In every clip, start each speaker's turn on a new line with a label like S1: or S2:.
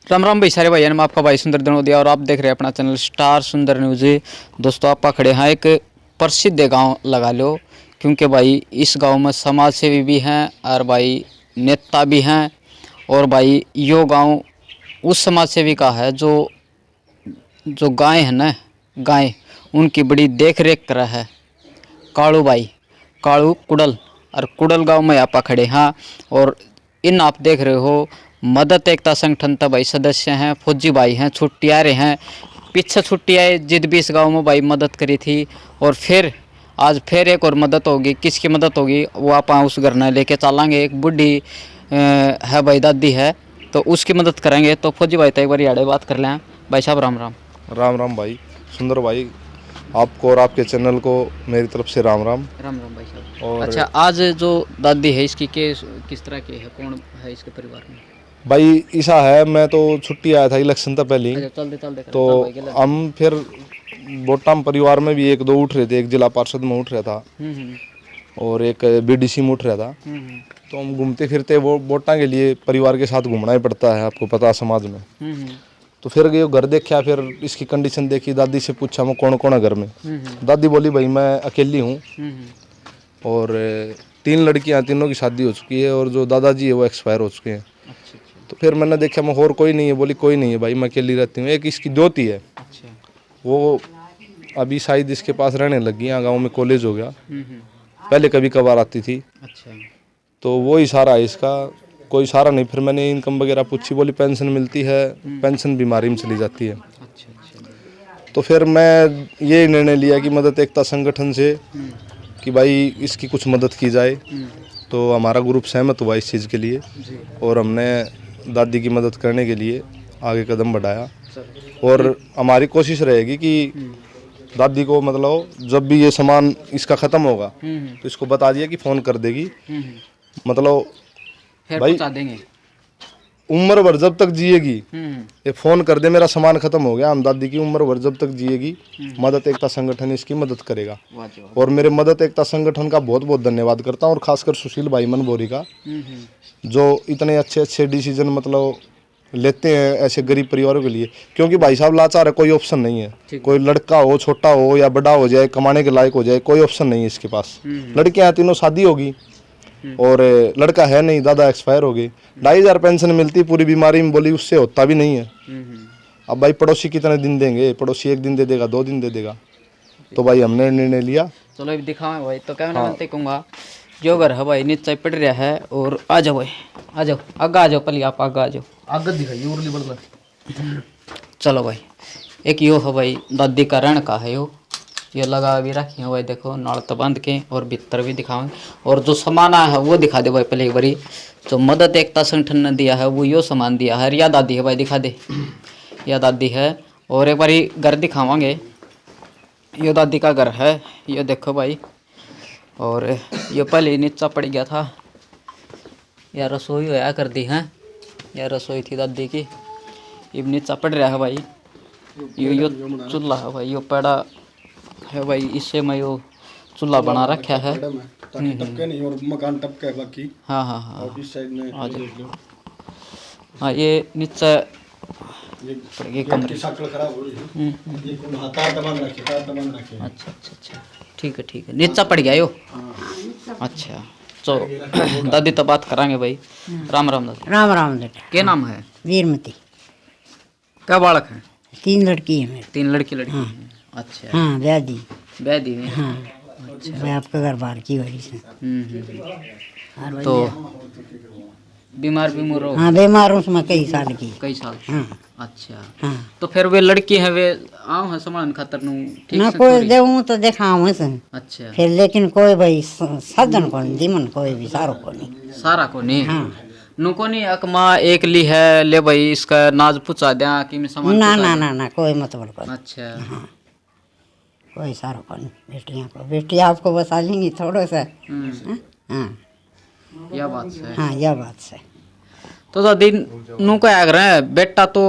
S1: राम राम भाई सारे भाई, मैं आपका भाई सुंदर दनोदिया और आप देख रहे हैं अपना चैनल स्टार सुंदर न्यूज। दोस्तों आप खड़े हैं एक प्रसिद्ध गांव लगा लो, क्योंकि भाई इस गांव में समाज सेवी भी हैं और भाई नेता भी हैं। और भाई यो गांव उस समाज सेवी का है जो जो गाय है ना, गाय उनकी बड़ी देख रेख कर है। कालू भाई, कालू कुडल और कुडल गांव में आप खड़े हैं। और इन आप देख रहे हो मदद एकता संगठन का भाई सदस्य हैं, फौजी भाई हैं, छुट्टियारे हैं। पीछे छुट्टियाँ जिद भी इस गाँव में भाई मदद करी थी और फिर आज फिर एक और मदद होगी। किसकी मदद होगी वो आप उस घर न लेके चलेंगे। एक बुढ़ी है भाई, दादी है, तो उसकी मदद करेंगे। तो फौजी भाई तो एक बार याडे बात कर लें। भाई साहब राम राम।
S2: राम राम भाई सुंदर भाई, आपको और आपके चैनल को मेरी तरफ से राम राम।
S1: राम राम भाई साहब।
S2: और
S1: अच्छा, आज जो दादी है इसकी किस तरह की है, कौन है इसके परिवार में?
S2: भाई ऐसा है, मैं तो छुट्टी आया था इलेक्शन तक पहले ही।
S1: अच्छा, चल दे
S2: तो हम फिर बोटाम परिवार में भी एक दो उठ रहे थे, एक जिला पार्षद में उठ रहा था और एक बीडीसी में उठ रहा था। तो हम घूमते फिरते वो वोटा के लिए परिवार के साथ घूमना ही पड़ता है, आपको पता है समाज में। तो फिर गए घर देखा, फिर इसकी कंडीशन देखी, दादी से पूछा मैं कौन कौन है घर में। दादी बोली भाई मैं अकेली हूँ और 3 लड़कियाँ, तीनों की शादी हो चुकी है और जो दादाजी है वो एक्सपायर हो चुके हैं। तो फिर मैंने देखा मैं और कोई नहीं है, बोली कोई नहीं है भाई मैं अकेली रहती हूँ। एक इसकी दोती है, वो अभी शायद इसके पास रहने लगी, यहाँ गाँव में कॉलेज हो गया, पहले कभी कभार आती थी। तो वो ही सारा है इसका, कोई सारा नहीं। फिर मैंने इनकम वगैरह पूछी, बोली पेंशन मिलती है, पेंशन बीमारी में चली जाती है। तो फिर मैं ये निर्णय लिया कि मदद एकता संगठन से कि भाई इसकी कुछ मदद की जाए। तो हमारा ग्रुप सहमत हुआ इस चीज़ के लिए और हमने दादी की मदद करने के लिए आगे कदम बढ़ाया। और हमारी कोशिश रहेगी कि दादी को मतलब जब भी ये सामान इसका ख़त्म होगा तो इसको बता दिया कि फ़ोन कर देगी। मतलब भाई
S1: देंगे
S2: उम्र भर जब तक जिएगी, ये फ़ोन कर दे मेरा सामान ख़त्म हो गया, हम दादी की उम्र भर जब तक जिएगी मदद एकता संगठन इसकी मदद करेगा। और मेरे मदद एकता संगठन का बहुत बहुत धन्यवाद करता हूँ और ख़ासकर सुशील भाई मनबोरी का, जो इतने अच्छे अच्छे डिसीजन मतलब लेते हैं ऐसे गरीब परिवारों के लिए। क्योंकि भाई साहब लाचार है, कोई ऑप्शन नहीं है। कोई लड़का हो, छोटा हो या बड़ा हो जाए, कमाने के लायक हो जाए, कोई ऑप्शन नहीं है इसके पास। लड़कियाँ तीनों शादी होगी और लड़का है नहीं, दादा एक्सपायर हो गए। 2500 पेंशन मिलती पूरी बीमारी में, बोली उससे होता भी नहीं है। अब भाई पड़ोसी कितने दिन देंगे, पड़ोसी 1 दिन दे देगा, 2 दिन दे देगा। तो भाई हमने निर्णय लिया।
S1: चलो दिखाओ भाई। तो क्या मैं कहूँगा, जो घर है भाई नीचे पड़ रहा है। और आ जाओ भाई, आ जाओ, आगे आ जाओ, पहले आप आगे आ जाओ, आगे दिखाइए उर्ली बढ़। चलो भाई, एक यो है भाई दादी का रण का है, ये लगा भी रखी है भाई, देखो नाल तो बांध के। और भीतर भी दिखाओ और जो सामान है वो दिखा दे भाई पहले एक बारी। जो मदद एकता संगठन ने दिया है वो यो सामान दिया है। या दादी है भाई, दिखा दे, या दादी है। और एक बारी घर दिखावांगे, यो दादी का घर है, ये देखो भाई। और ये पहले नीचा पड़ गया था, या रसोई होया कर दी है, या रसोई थी दादी की, अब नीचा पड़ रहा है भाई। यो चूल्हा है भाई, यो पेड़ा है भाई, इससे मैं यो चूल्हा बना रखा है।
S2: और मकान टपका है बाकी।
S1: हाँ हाँ हाँ,
S2: और इस साइड में
S1: हाँ ये नीचे ये कमरे।
S2: खराब हो रही है, ये रखे।
S1: अच्छा अच्छा अच्छा, ठीक है, नीचा पड़ गया यो। अच्छा तो दादी तो बात करांगे भाई। राम राम दादी।
S3: राम राम दादा।
S1: क्या नाम है?
S3: वीरमती।
S1: क्या बालक है?
S3: 3 लड़की है मेरे।
S1: 3 लड़की हाँ। अच्छा
S3: हाँ, ब्यादी
S1: बैदी में।
S3: हाँ। अच्छा। मैं आपका घर बाहर की वजह से।
S1: तो बीमार हो?
S3: हाँ, बीमार हूँ मैं कई साल की।
S1: कई साल?
S3: हाँ।
S1: अच्छा
S3: हाँ।
S1: तो फिर वे लड़की है, वे आऊँ है सामान खातर नू ठीक
S3: ना
S1: से
S3: कोई देऊँ तो दिखाऊँ से।
S1: अच्छा
S3: फिर लेकिन कोई भाई साधन को नहीं, दिमन कोई भी सारो को नहीं,
S1: सारा को नहीं।
S3: हाँ।
S1: नुको नहीं अकमा एक ली है ले भाई, इसका नाज पूछा दिया कि मैं सामान
S3: ना
S1: पूछा
S3: ना
S1: दिया।
S3: ना कोई मतलब को नहीं।
S1: अच्छा
S3: हाँ, कोई सारो को नहीं। बेटियाँ को, बेटियाँ आपको बता लेंगी थोड़ा सा। हाँ
S1: यह बात है।
S3: हाँ, यह बात से।
S1: तो दादी नू क्या कर रहे हैं, बेटा तो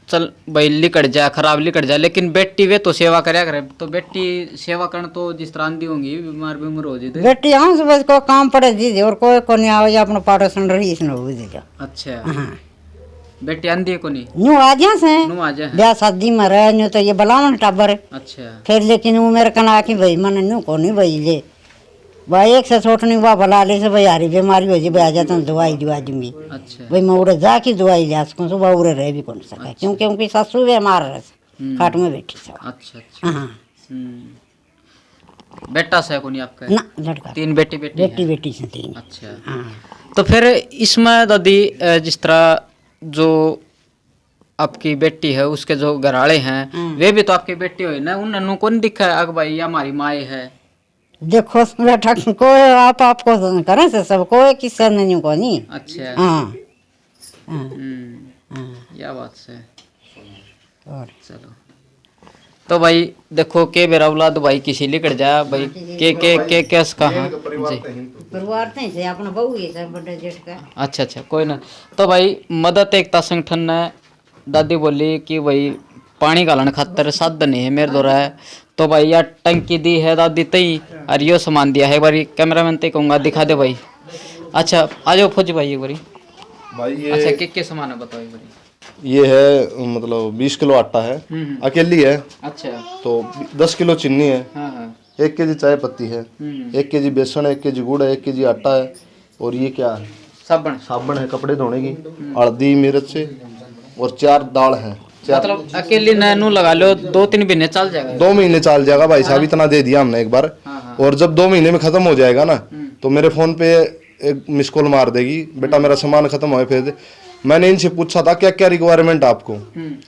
S1: चल भाई लिकट जाए, खराब लिकट जाए, लेकिन बेटी वे तो सेवा करया करे। तो बेटी सेवा करना तो जिस तरह आंधी होंगी, बीमार हो जाए
S3: बेटी आऊँ सुबह को काम पड़े दीजिए और कोई को नहीं आओ, अपना पड़ोसन रही इसने हो दीजिए।
S1: अच्छा
S3: हाँ,
S1: बेटी आंधी है को नहीं
S3: न्यू आ जा से
S1: नु आ जा
S3: ब्याह शादी में रह न्यू तो ये बलावन टाबर
S1: अच्छा
S3: फिर लेकिन वो मेरे कना की भाई मन न्यू को नहीं भाई ले भाई एक से छोटनी हुआ भला ले से भाई यारी बीमारी हो जी भाई आ जाता हूँ दवाई दिवा दूंगी
S1: अच्छा
S3: भाई मैं उड़े जाके दवाई ले सकूँ सुबह उड़े रह भी कौन सका क्योंकि उनकी सासू भी मार रहे खाट में बैठी सब
S1: अच्छा अच्छा
S3: हाँ
S1: बेटा से को नहीं आपका
S3: ना लड़का
S1: 3 बेटी बेटी
S3: बेटी
S1: हैं।
S3: बेटी से 3
S1: अच्छा
S3: हाँ
S1: तो फिर इसमें दादी जिस तरह जो आपकी बेटी है उसके जो घराड़े हैं वे भी तो आपकी बेटी हुई ना उन्होंने कौन दिखा है अग भाई हमारी माए है
S3: देखो बेटा कोई आप आपको करें से सब कोई किसी नहीं को नहीं
S1: अच्छा
S3: हाँ हाँ
S1: यह बात से
S3: और
S1: चलो तो भाई देखो के बेरा औलाद भाई किसी लिकड़ जा भाई के केस कहाँ जी
S3: परिवार नहीं से अपना बहू है सब बड़े जेठ का
S1: अच्छा अच्छा कोई ना तो भाई मदद एकता संगठन ने दादी बोली कि भाई पानी गालन खातर साधन नहीं है मेरे द्वारा है तो भाई यार टंकी दी है दादी तई और यो सामान दिया है एक बारी कैमरामैन ते कहूँगा दिखा दे भाई अच्छा आ जाओ फौजी भाई एक बारी
S2: भाई ये
S1: अच्छा के सामान है बताओ एक बारी
S2: ये है मतलब 20 किलो आटा है अकेली है
S1: अच्छा
S2: तो 10 किलो चीनी है
S1: हाँ हाँ
S2: 1 केजी चाय पत्ती है 1 केजी बेसन है 1 केजी गुड़ है 1 केजी आटा है और ये क्या है
S1: साबण
S2: साबुन है कपड़े धोने की हल्दी मिर्च और 4 दाल है
S1: मतलब अकेली नैनू लगा लो 2-3 महीने चल जाएगा
S2: 2 महीने चल जाएगा भाई साहब इतना दे दिया हमने एक बार और जब 2 महीने में खत्म हो जाएगा ना तो मेरे फोन पे एक मिस कॉल मार देगी बेटा मेरा सामान खत्म हो फिर मैंने इनसे पूछा था क्या क्या रिक्वायरमेंट आपको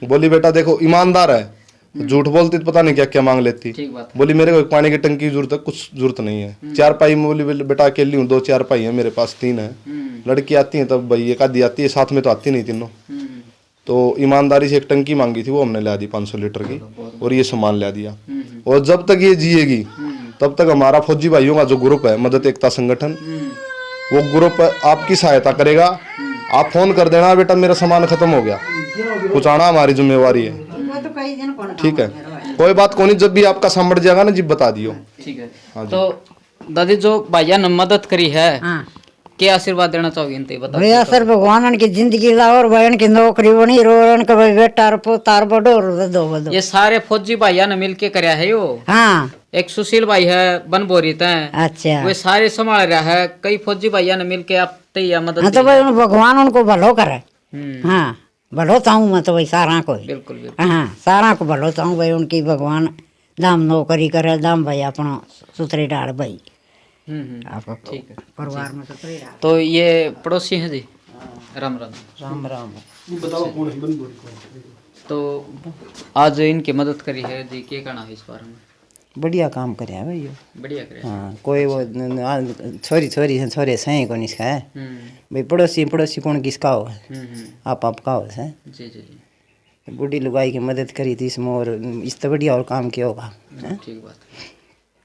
S2: बोली बेटा देखो ईमानदार है झूठ बोलती तो पता नहीं क्या क्या मांग लेती
S1: ठीक बात
S2: बोली मेरे को एक पानी की टंकी की जरूरत है कुछ जरूरत नहीं है 4 पाई में बोली बेटा अकेली हूँ 2-4 पाई है मेरे पास 3 है लड़की आती है तब भाई एक आधी आती है साथ में तो आती नहीं तीनों तो ईमानदारी से एक टंकी मांगी थी वो हमने ला दी 500 लीटर की और ये सामान ला दिया और जब तक ये जिएगी तब तक हमारा फौजी भाइयों का जो ग्रुप है मदद एकता संगठन वो ग्रुप आपकी सहायता करेगा आप फोन कर देना बेटा मेरा सामान खत्म हो गया कुछ आना हमारी जिम्मेवारी है
S3: तो कई दिन कौन
S2: ठीक है कोई बात को नहीं जब भी आपका संभट जाएगा ना जी बता दियो
S1: ठीक है तो दादी जो भैया ने मदद करी है
S3: हाँ
S1: क्या आशीर्वाद देना चाहोगे इनते बताओ
S3: भैया सर भगवान की जिंदगी ला और बहन की नौकरी बनी रोन का भाई बेटा और पोतार बड़ो और दो बदो
S1: ये सारे फौजी भैया ने मिलके करया है यो
S3: हाँ
S1: एक सुशील भाई है बनबोरी तय
S3: अच्छा
S1: वे सारे संभाल रहा है कई फौजी भैया ने मिलके आप तैयार मदद
S3: हाँ तो भाई भगवान उनको भलो करे
S1: हम्म,
S3: हाँ भलो चाहूँ मैं तो भाई सारा को
S1: बिल्कुल बिल्कुल
S3: हाँ सारा को भलो चाहूँ भाई उनकी भगवान दाम नौकरी करे दाम भाई अपना सुथरे डाल भाई आपको
S1: ठीक है
S3: परिवार में सुथरे डाल
S1: तो ये पड़ोसी हैं जी राम राम
S3: राम राम
S1: तो आज इनकी मदद करी है जी क्या कहना है इस बारे में
S4: बढ़िया काम करे है भाई
S1: बढ़िया करे
S4: हाँ कोई वो छोरी छोरी है छोरे सही कौन इसका है भाई पड़ोसी पड़ोसी कौन किसका हो आप का हो है
S1: जी जी जी
S4: बूढ़ी लुगाई की मदद करी थी इसमें और इस तो बढ़िया और काम किया होगा
S1: ठीक बात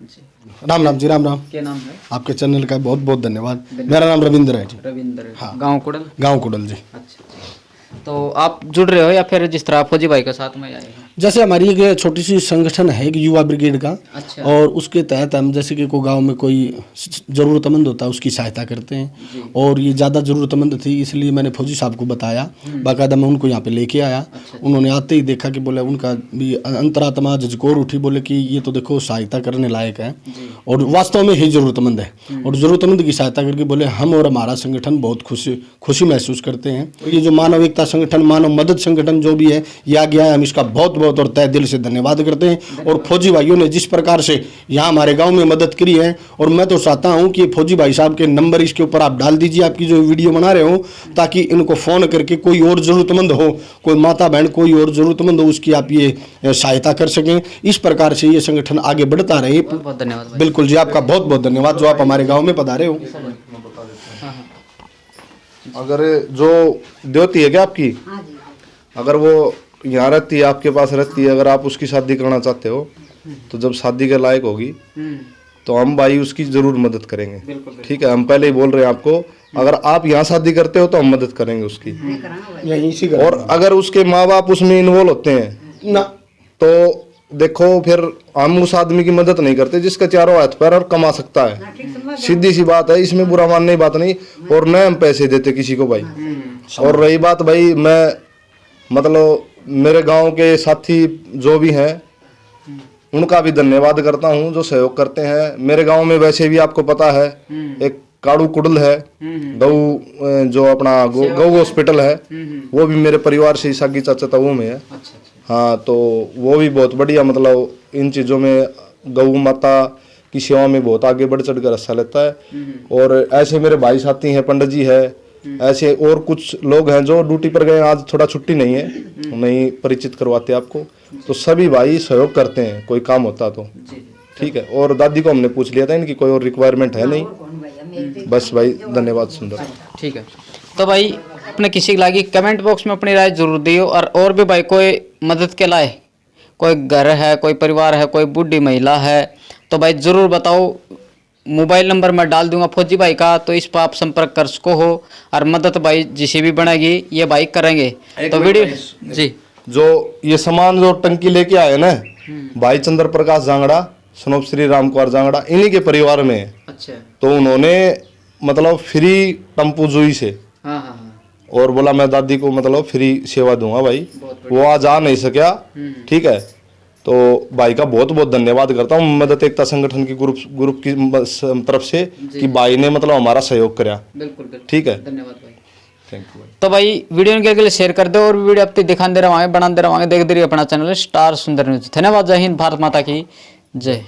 S1: जी
S5: राम राम जी राम राम
S1: क्या नाम है
S5: आपके चैनल का बहुत बहुत धन्यवाद मेरा नाम रविंद्र है जी
S1: रविंद्र गांव कुड़ल
S5: गांव कुडल जी
S1: अच्छा तो आप जुड़ रहे हो या फिर जिस तरह फौजी भाई के साथ में आए हैं
S5: जैसे हमारी एक छोटी सी संगठन है एक युवा ब्रिगेड का
S1: अच्छा
S5: और उसके तहत हम जैसे कि कोई गांव में कोई ज़रूरतमंद होता है उसकी सहायता करते हैं और ये ज़्यादा ज़रूरतमंद थी इसलिए मैंने फौजी साहब को बताया बाकायदा मैं उनको यहाँ पे लेके आया उन्होंने आते ही देखा कि बोले उनका भी अंतरात्मा झकझोर उठी बोले कि ये तो देखो सहायता करने लायक है और वास्तव में ही ज़रूरतमंद है और ज़रूरतमंद की सहायता करके बोले हम और हमारा संगठन बहुत खुशी महसूस करते हैं ये जो मानव एकता संगठन मानव मदद संगठन जो भी है ये आ गया है हम इसका बहुत और तहे दिल से धन्यवाद करते हैं और फौजी भाइयों ने जिस प्रकार से यहाँ हमारे गांव में मदद करी है और मैं तो चाहता हूँ कि फौजी भाई साहब के नंबर इसके ऊपर आप डाल दीजिए आपकी जो वीडियो बना रहे हो ताकि इनको फ़ोन करके कोई और ज़रूरतमंद हो कोई माता बहन कोई और ज़रूरतमंद हो उसकी आप ये सहायता कर सकें इस प्रकार से ये संगठन आगे बढ़ता रहे
S1: बहुत धन्यवाद
S5: बिल्कुल जी आपका बहुत बहुत धन्यवाद जो आप हमारे गाँव में पधारे हो
S2: अगर जो द्योती है क्या आपकी अगर वो यहाँ रहती है आपके पास रहती है अगर आप उसकी शादी करना चाहते हो तो जब शादी के लायक होगी तो हम भाई उसकी जरूर मदद करेंगे ठीक है हम पहले ही बोल रहे हैं आपको अगर आप यहाँ शादी करते हो तो हम मदद करेंगे उसकी और अगर उसके माँ बाप उसमें इन्वॉल्व होते हैं ना तो देखो फिर हम उस आदमी की मदद नहीं करते जिसका चारों हाथ पैर और कमा सकता है सीधी सी बात है इसमें बुरा मानने की बात नहीं और न हम पैसे देते किसी को भाई और रही बात भाई, मैं मतलब मेरे गांव के साथी जो भी हैं उनका भी धन्यवाद करता हूं जो सहयोग करते हैं। मेरे गांव में वैसे भी आपको पता है एक काड़ू कुडल है, गऊ जो अपना गऊ हॉस्पिटल है, वो भी मेरे परिवार से सागी चाचा ताऊ में है। हाँ, तो वो भी बहुत बढ़िया, मतलब इन चीज़ों में गऊ माता की सेवा में बहुत आगे बढ़ चढ़ कर हिस्सा लेता है। और ऐसे मेरे भाई साथी हैं, पंडित जी है, ऐसे और कुछ लोग हैं जो ड्यूटी पर गए, आज थोड़ा छुट्टी नहीं है, नहीं परिचित करवाते आपको। तो सभी भाई सहयोग करते हैं कोई काम होता तो, ठीक है। और दादी को हमने पूछ लिया था, इनकी कोई और रिक्वायरमेंट है नहीं, बस भाई धन्यवाद सुंदर।
S1: ठीक है, तो भाई अपने किसी के लागी कमेंट बॉक्स में अपनी राय जरूर दियो। और भी भाई कोई मदद के लाए, कोई घर है, कोई परिवार है, कोई बूढ़ी महिला है, तो भाई जरूर बताओ। मोबाइल नंबर मैं डाल दूंगा फौजी भाई का, तो इस पर आप संपर्क कर सको हो। और मदद भाई जिसे भी बनेगी ये भाई करेंगे। तो वीडियो जी,
S2: जो ये सामान जो टंकी लेके आए ना, भाई चंद्र प्रकाश जांगड़ा, सनोप श्री राम कुमार जांगड़ा, इन्हीं के परिवार में है।
S1: अच्छा,
S2: तो उन्होंने मतलब फ्री टम्पू जुई से,
S1: हाँ हाँ हाँ,
S2: और बोला मैं दादी को मतलब फ्री सेवा दूंगा भाई। वो आज आ नहीं सका, ठीक है। तो भाई का बहुत बहुत धन्यवाद करता हूँ मदद एकता संगठन की ग्रुप की तरफ से कि भाई ने मतलब हमारा सहयोग कराया।
S1: बिल्कुल बिल्कुल,
S2: ठीक है,
S1: धन्यवाद भाई,
S2: थैंक यू भाई।
S1: तो भाई वीडियो के लिए शेयर कर दो और वीडियो अब दिखा दे रहा बना दे रहा देख दे रही अपना चैनल स्टार सुंदर न्यूज। धन्यवाद, जय हिंद, भारत माता की जय।